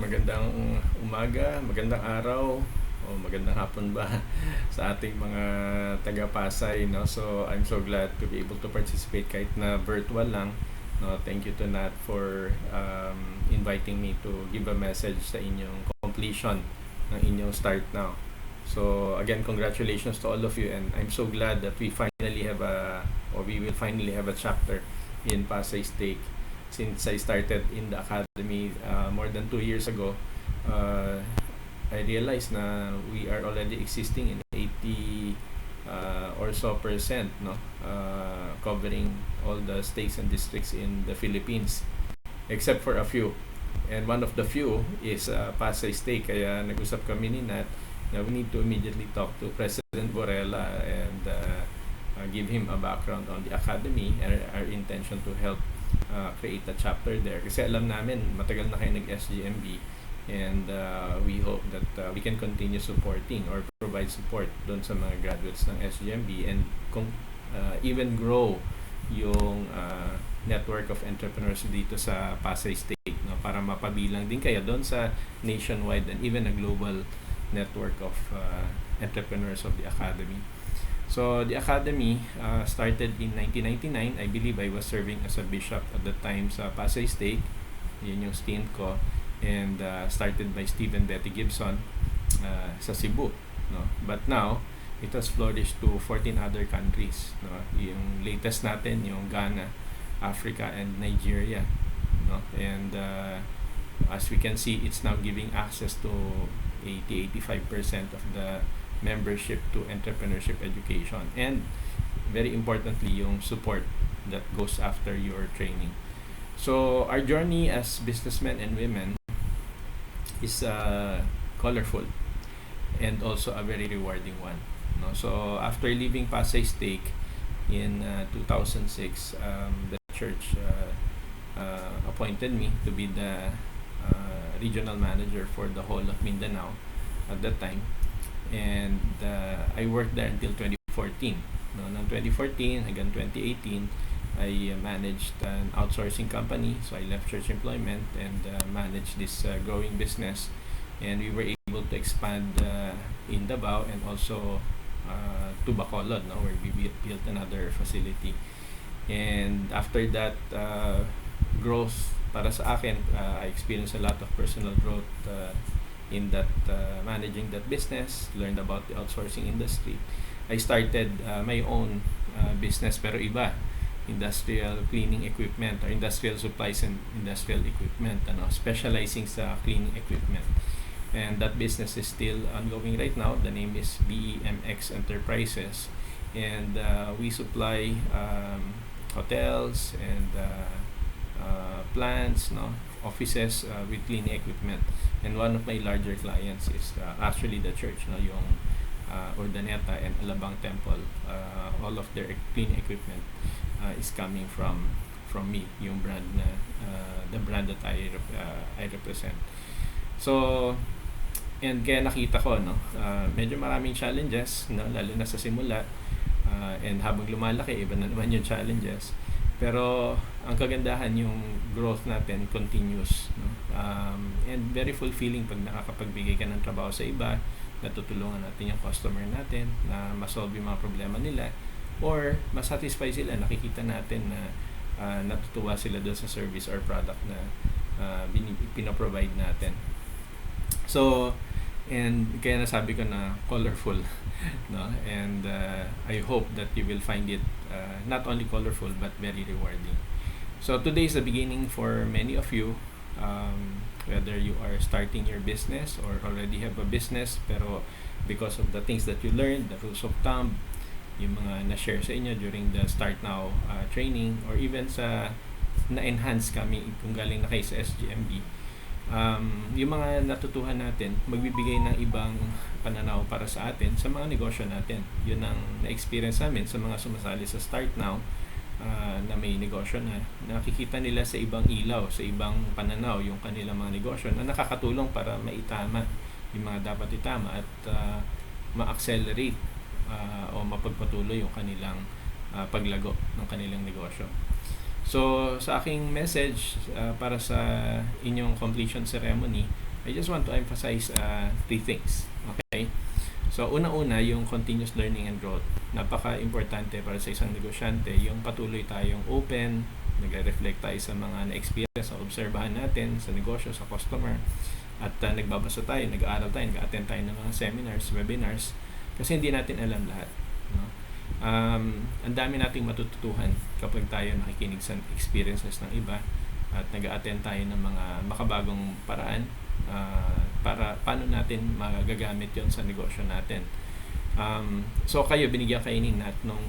magandang umaga, magandang araw, o magandang hapon ba sa ating mga taga-Pasay, no? So, I'm so glad to be able to participate kahit na virtual lang, no? Thank you to Nat for inviting me to give a message sa inyong completion ng inyong Start Now. So, again, congratulations to all of you, and I'm so glad that we will finally have a chapter in Pasay Steak. Since I started in the academy more than 2 years ago, uh, I realized na we are already existing in 80 or so percent, no? Covering all the states and districts in the Philippines, except for a few. And one of the few is Pasay Steak. Kaya nag-usap kami ni Nat na we need to immediately talk to President Borella and give him a background on the academy and our intention to help create a chapter there. Kasi alam namin, matagal na kayo nag-SGMB, and we hope that we can continue supporting or provide support doon sa mga graduates ng SGMB and even grow yung network of entrepreneurs dito sa Pasay State, no, para mapabilang din kayo doon sa nationwide and even a global network of entrepreneurs of the academy. So the academy started in 1999. I believe I was serving as a bishop at the time sa Pasay State. Yun yung stint ko, and started by Stephen Betty Gibson sa Cebu, no? But now it has flourished to 14 other countries, no? Yung latest natin yung Ghana, Africa, and Nigeria, no? And as we can see, it's now giving access to 80-85% of the membership to entrepreneurship education, and very importantly yung support that goes after your training. So our journey as businessmen and women is colorful and also a very rewarding one, no? So after leaving Pasay Steak in 2006, the church appointed me to be the regional manager for the whole of Mindanao at that time. And I worked there until 2014. No, noong 2014 hanggang 2018, I managed an outsourcing company. So I left church employment and managed this growing business. And we were able to expand in Davao and also to Bacolod, no, where we built another facility. And after that growth, para sa akin, I experienced a lot of personal growth in that managing that business, learned about the outsourcing industry. I started my own business, pero iba, industrial cleaning equipment or industrial supplies and industrial equipment, specializing sa cleaning equipment. And that business is still ongoing right now. The name is BEMX Enterprises, and we supply hotels and plants, no, offices with cleaning equipment. And one of my larger clients is actually the church, no, yung Urdaneta and Alabang Temple. All of their cleaning equipment is coming from me, yung brand na the brand that I represent. So, and kaya nakita ko, no, medyo maraming challenges, no, lalo na sa simula, and habang lumalaki, iba na naman yung challenges. Pero ang kagandahan, yung growth natin continuous, no? And very fulfilling pag nakakapagbigay ka ng trabaho sa iba, natutulungan natin yung customer natin na masolve yung mga problema nila, or masatisfy sila, nakikita natin na natutuwa sila doon sa service or product na pinaprovide natin. So, and kaya nasabi ko na colorful, no? And I hope that you will find it not only colorful but very rewarding. So today is the beginning for many of you, whether you are starting your business or already have a business, pero because of the things that you learned, the rules of thumb, yung mga na-share sa inyo during the Start Now training, or even sa na-enhance kami kung galing na kayo sa SGMB, yung mga natutuhan natin, magbibigay ng ibang pananaw para sa atin sa mga negosyo natin. Yun ang na-experience namin sa mga sumasali sa Start Now, na may negosyo na nakikita nila sa ibang ilaw, sa ibang pananaw yung kanilang mga negosyo na nakakatulong para maitama yung mga dapat itama at ma-accelerate o mapagpatuloy yung kanilang paglago ng kanilang negosyo. So, sa aking message para sa inyong completion ceremony, I just want to emphasize three things. Okay? So, una-una, yung continuous learning and growth. Napaka-importante para sa isang negosyante, yung patuloy tayong open, nagre-reflect tayo sa mga na-experience, sa obserbahan natin, sa negosyo, sa customer, at nagbabasa tayo, nag-aaral tayo, nag-attend tayo ng mga seminars, webinars, kasi hindi natin alam lahat. No? Ang dami nating matututuhan kapag tayo nakikinig sa experiences ng iba at nag-attend tayo ng mga makabagong paraan para paano natin magagamit yon sa negosyo natin. So kayo, binigyan kayo ni Nat nung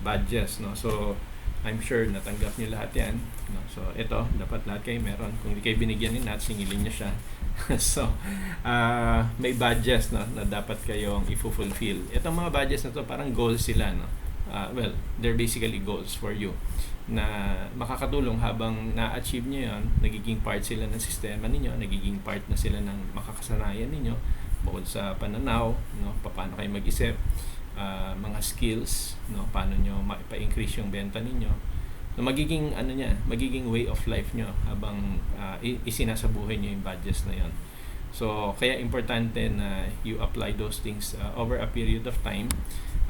badges, no? So I'm sure natanggap niyo lahat yan, no? So ito, dapat lahat kayo meron. Kung hindi kayo binigyan ni Nat, singilin niyo siya. So may badges, no, na dapat kayong i-fulfill. Itong mga badges na to, parang goals sila, no? Well, they're basically goals for you na makakatulong habang na-achieve nyo yun, nagiging part sila ng sistema ninyo, nagiging part na sila ng makakasanayan ninyo bukod sa pananaw, no, paano kayo mag-isip, mga skills, no, paano nyo maipa-increase yung benta ninyo, no, magiging magiging way of life nyo habang isinasabuhay nyo yung badges na yon. So kaya importante na you apply those things over a period of time,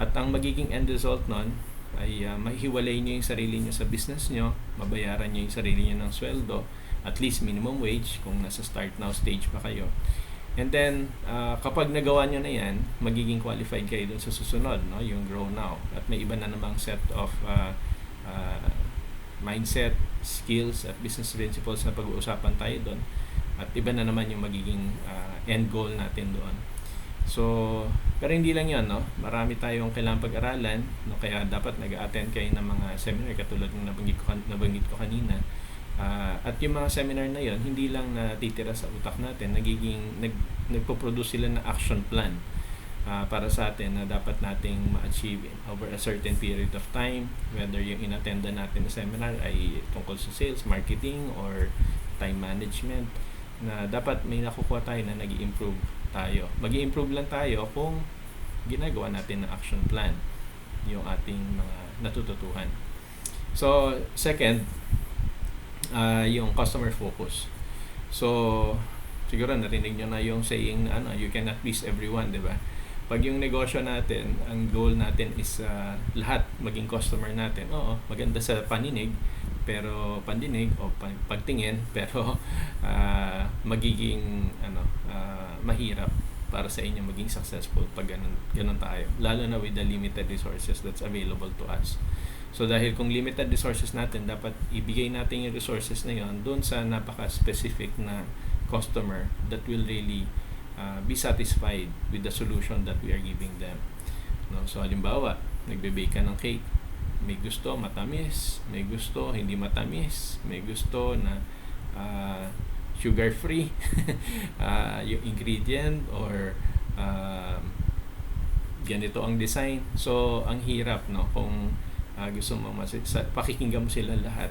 at ang magiging end result nun ay mahihiwalay nyo yung sarili nyo sa business nyo, mabayaran nyo yung sarili nyo ng sweldo, at least minimum wage kung nasa start now stage pa kayo. And then, kapag nagawa nyo na yan, magiging qualified kayo dun sa susunod, no? Yung grow now. At may iba na namang set of mindset, skills, at business principles na pag-uusapan tayo dun. At iba na naman yung magiging end goal natin doon. So, pero hindi lang yan, no? Marami tayong kailangang pag-aralan, no? Kaya dapat nag-attend kayo ng mga seminar katulad ng nabanggit ko kanina. At yung mga seminar na yon, hindi lang natitira sa utak natin, nagpo-produce sila ng action plan para sa atin na dapat nating ma-achieve over a certain period of time, whether yung in-attenda natin na seminar ay tungkol sa sales, marketing, or time management, na dapat may nakukuha tayo na nag-i-improve tayo. Mag-i-improve lang tayo kung ginagawa natin ng action plan yung ating mga natututuhan. So, second, yung customer focus. So, siguro narinig nyo na yung saying, you cannot please everyone, di ba? Pag yung negosyo natin, ang goal natin is lahat maging customer natin. Oo, maganda sa pandinig o pagtingin, pero magiging mahirap para sa inyo maging successful pag ganun tayo, lalo na with the limited resources that's available to us. So dahil kung limited resources natin, dapat ibigay natin yung resources na yon doon sa napaka-specific na customer that will really be satisfied with the solution that we are giving them, no? So halimbawa, nagbe-bake ka ng cake, may gusto matamis, may gusto hindi matamis, may gusto na sugar free yung ingredient, or ganito ang design. So ang hirap, no, kung gusto mo pakikinggan mo sila lahat,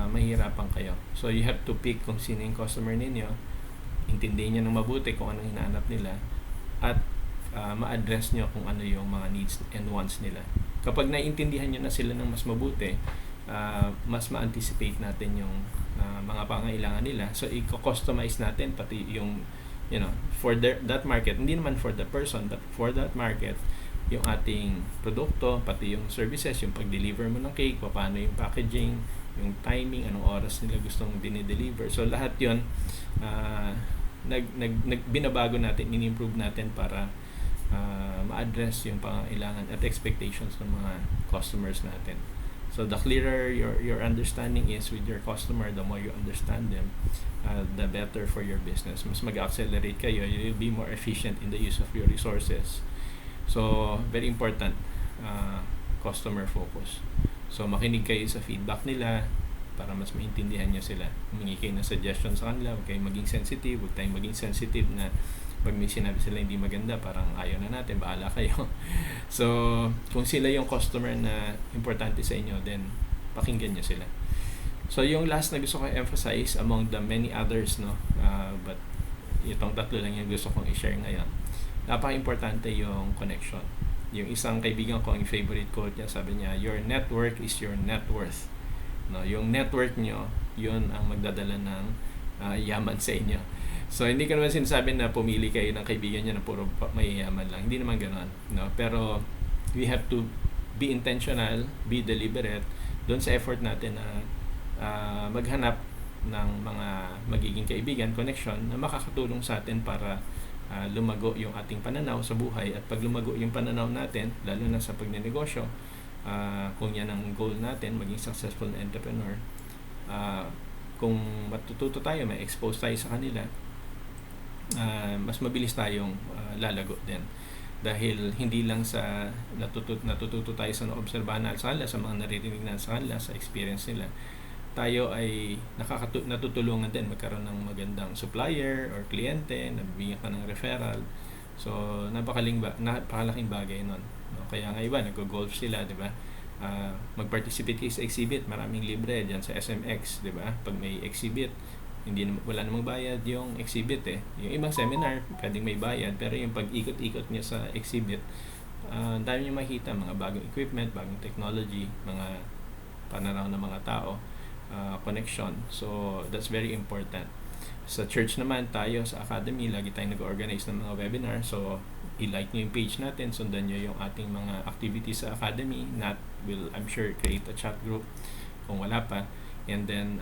mahirapan kayo. So you have to pick kung sino yung customer ninyo, intindihin niyo ng mabuti kung anong hinahanap nila, at ma-address niyo kung ano yung mga needs and wants nila. Kapag naiintindihan niyo na sila ng mas mabuti, mas ma-anticipate natin yung mga pangailangan nila. So i-customize natin pati yung for that market, hindi naman for the person but for that market, yung ating produkto, pati yung services, yung pag-deliver mo ng cake, paano yung packaging, yung timing, anong oras nila gustong dinideliver. So lahat yun binabago natin, in-improve natin para ma-address yung pangailangan at expectations ng mga customers natin. So the clearer your understanding is with your customer, the more you understand them, the better for your business. Mas mag-accelerate kayo, you'll be more efficient in the use of your resources. So very important, customer focus. So makinig kayo sa feedback nila para mas maintindihan nyo sila. Humingi kayo ng suggestions sa kanila, huwag kayong maging sensitive, huwag tayong maging sensitive na pag may sinabi sila hindi maganda, parang ayaw na natin, bahala kayo. So, kung sila yung customer na importante sa inyo, then pakinggan nyo sila. So, yung last na gusto ko emphasize among the many others, no, but itong tatlo lang yung gusto kong i-share ngayon. Napaka-importante yung connection. Yung isang kaibigan ko, ang favorite quote niya, sabi niya, your network is your net worth. No, yung network nyo, yun ang magdadala ng yaman sa inyo. So hindi ko naman sinasabi na pumili kayo ng kaibigan niyo na puro mayayaman lang. Hindi naman ganoon, no? Pero we have to be intentional, be deliberate doon sa effort natin na maghanap ng mga magiging kaibigan, connection na makakatulong sa atin para lumago yung ating pananaw sa buhay. At pag lumago yung pananaw natin, lalo na sa pagnenegosyo, kung yan ang goal natin, maging successful na entrepreneur, kung matututo tayo, may expose tayo sa kanila, mas mabilis tayong lalago din. Dahil hindi lang sa natututo tayo sa naobserbahan natin sa kanila, sa mga naririnig natin sa kanila, sa experience nila, tayo ay natutulungan din magkaroon ng magandang supplier or kliyente, nabibigyan ka ng referral. So, napakalaking bagay nun. No? Kaya nga iba, nag-golf sila, di ba? Mag-participate kayo sa exhibit, maraming libre dyan sa SMX, di ba? Pag may exhibit, wala namang bayad yung exhibit eh. Yung ibang seminar, pwedeng may bayad, pero yung pag-ikot-ikot niya sa exhibit, dami niyo makita, mga bagong equipment, bagong technology, mga pananaw ng mga tao, connection. So, that's very important. Sa church naman, tayo sa academy, lagi tayong nag-organize ng mga webinar. So, i-like nyo yung page natin, sundan nyo yung ating mga activities sa academy. Nat will, I'm sure, create a chat group kung wala pa. And then,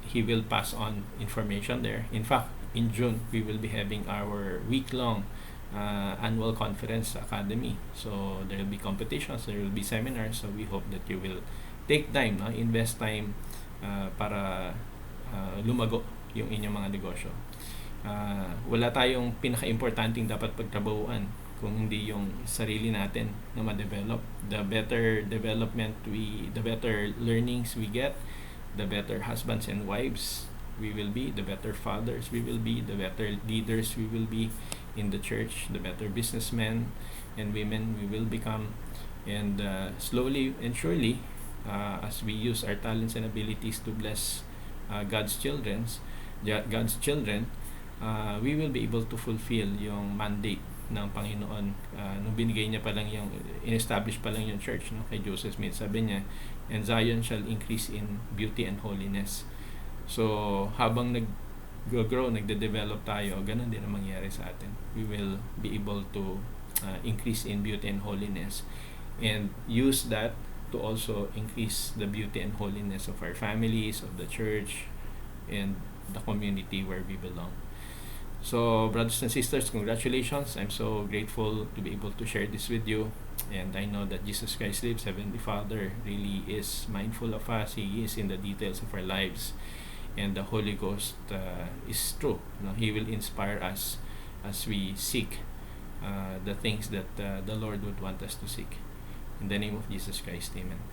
he will pass on information there. In fact, in June, we will be having our week-long annual conference sa academy. So, there will be competitions, there will be seminars. So, we hope that you will take time, invest time para lumago yung inyong mga negosyo. Wala tayong pinaka-importanting dapat pagtrabahuan kung hindi yung sarili natin na ma-develop. The better development the better learnings we get, the better husbands and wives we will be, the better fathers we will be, the better leaders we will be in the church, the better businessmen and women we will become. And slowly and surely, as we use our talents and abilities to bless God's children, we will be able to fulfill yung mandate ng Panginoon. Nung binigay niya pa lang yung, in-establish pa lang yung church, no? Kay Joseph Smith, sabi niya, and Zion shall increase in beauty and holiness. So, habang nag-grow, nagde-develop tayo, ganun din ang mangyayari sa atin. We will be able to increase in beauty and holiness and use that to also increase the beauty and holiness of our families, of the church, and the community where we belong. So, brothers and sisters, congratulations. I'm so grateful to be able to share this with you. And I know that Jesus Christ lives, Heavenly Father, really is mindful of us. He is in the details of our lives. And the Holy Ghost is true. He will inspire us as we seek the things that the Lord would want us to seek. In the name of Jesus Christ, amen.